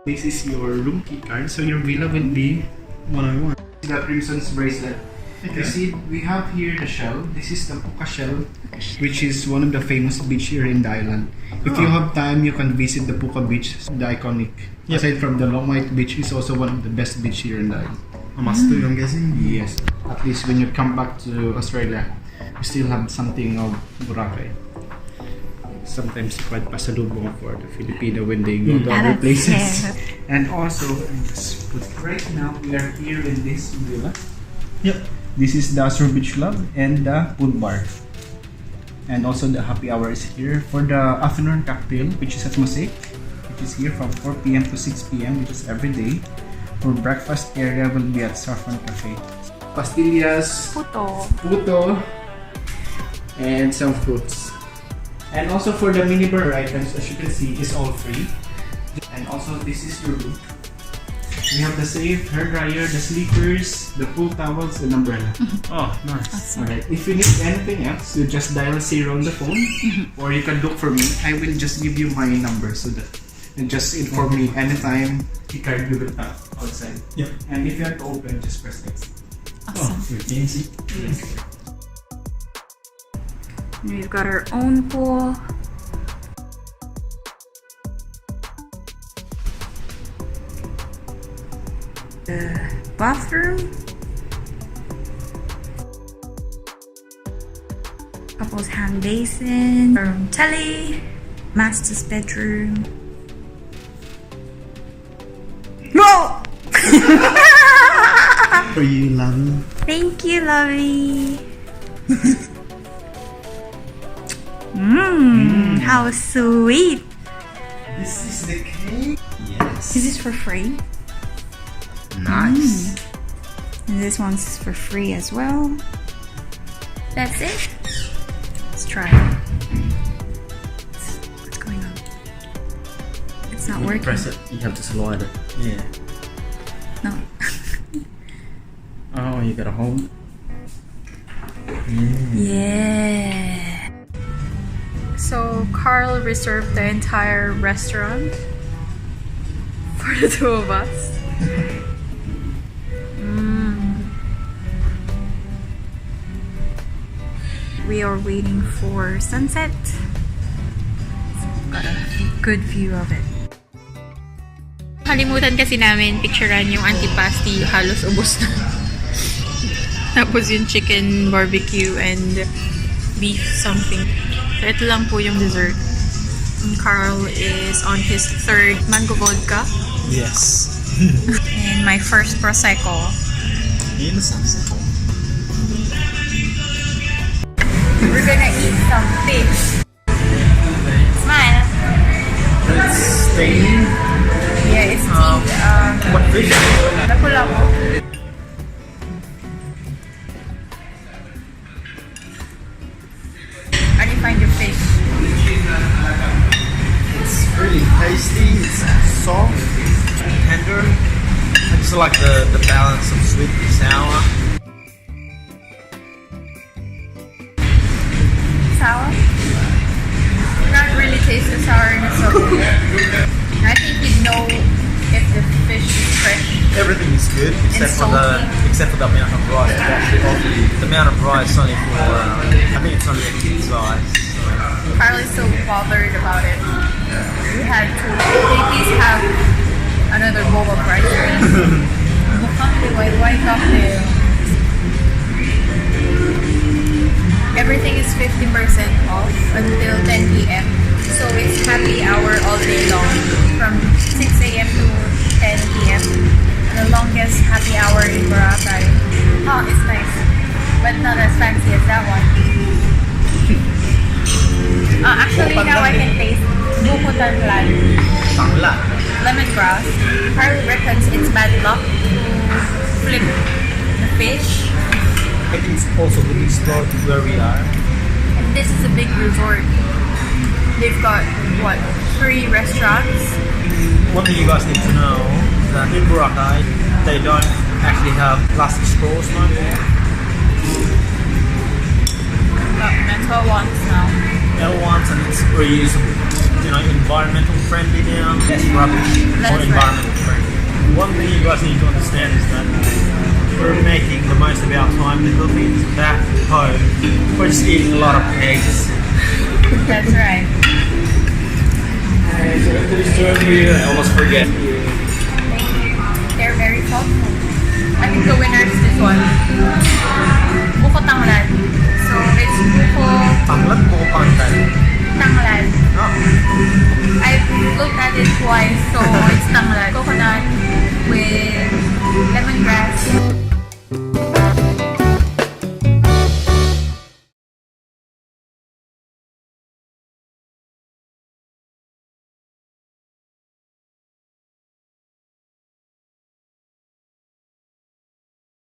This is your room key card, so your villa will be 101. The Crimson's bracelet. Okay. You see, we have here the shell. This is the puka shell, which is one of the famous beach here in the island. If you have time, you can visit the Puka Beach, the iconic. Yep. Aside from the Long White Beach, is also one of the best beach here in the island. A must do, I'm guessing. Yes, at least when you come back to Australia, you still have something of Boracay. Sometimes quite pasalubong for the Filipino when they go to other places. And also, right now we are here in this villa. Yep. This is the Sur Beach Club and the pool bar. And also the happy hour is here for the afternoon cocktail, which is at Mosaic, which is here from 4 p.m. to 6 p.m. which is every day. For breakfast area will be at Saffron Cafe. Pastillas, puto, and some fruits. And also for the minibar items, as you can see, is all free. And also this is your room. We have the safe, hair dryer, the sleepers, the pool towels, and umbrella. Oh, nice. Alright, if you need anything else, you just dial 0 on the phone, or you can look for me. I will just give you my number so that you just inform me anytime the card you will tap outside. Yep. And if you have to open, just press next. Oh, you're fancy. Yes. We've got our own pool. The bathroom. Couple's hand basin. Our own telly. Master's bedroom. No! For you, lovely. Thank you, lovely. How sweet. This is the cake. Yes. Is this for free? Nice. And this one's for free as well. That's it. Let's try it. What's going on? It's not working. Press it. You have to slide it. Yeah. No. Oh, you gotta hold. Yeah. So Carl reserved the entire restaurant for the two of us. We are waiting for sunset. Got a good view of it. Kalimutan kasi namin picturean yung antipasti, halos ubos na. Tapos yung chicken barbecue and beef something. So ito lang po yung dessert. And Carl is on his third mango vodka. Yes. And my first prosecco. In the sunset. We're gonna eat some fish. Smile. It's staining. Yeah, it's steamed. What fish? Lapu-lapu. How do you find your fish? It's really tasty. It's soft, tender. I just like the balance of sweet and sour. Sour? Not really taste the sourness of it. I think you'd know if the fish is fresh. Everything is good except for salty. the amount of rice. The amount of rice only for I think it's only a kid size. Carl is so bothered about it. We had to. Can you please have another bowl of rice? Why cocktail? Everything is 50% off until 10 p.m. So it's happy hour all day long from 6 a.m. to 10 p.m. The longest happy hour in Boracay. Oh, it's nice, but not as fancy as that one. Actually, now I can taste buko tanglad, Tangla. lemongrass. Carl reckons it's bad luck to flip the fish. I think it's also good spot where we are. And this is a big resort. They've got, what, 3 restaurants? One thing you guys need to know is that in Boracay, they don't actually have plastic straws no more. That's what I want now. L1s and it's reusable. environmental friendly now, less rubbish, more That's right. environmental friendly. One thing you guys need to understand is that we're making the most of our time in the Philippines. Back home, we're just eating a lot of eggs. That's right. I almost forget. Thank you. They're very thoughtful. I think the winner is this one. Buko tanglan.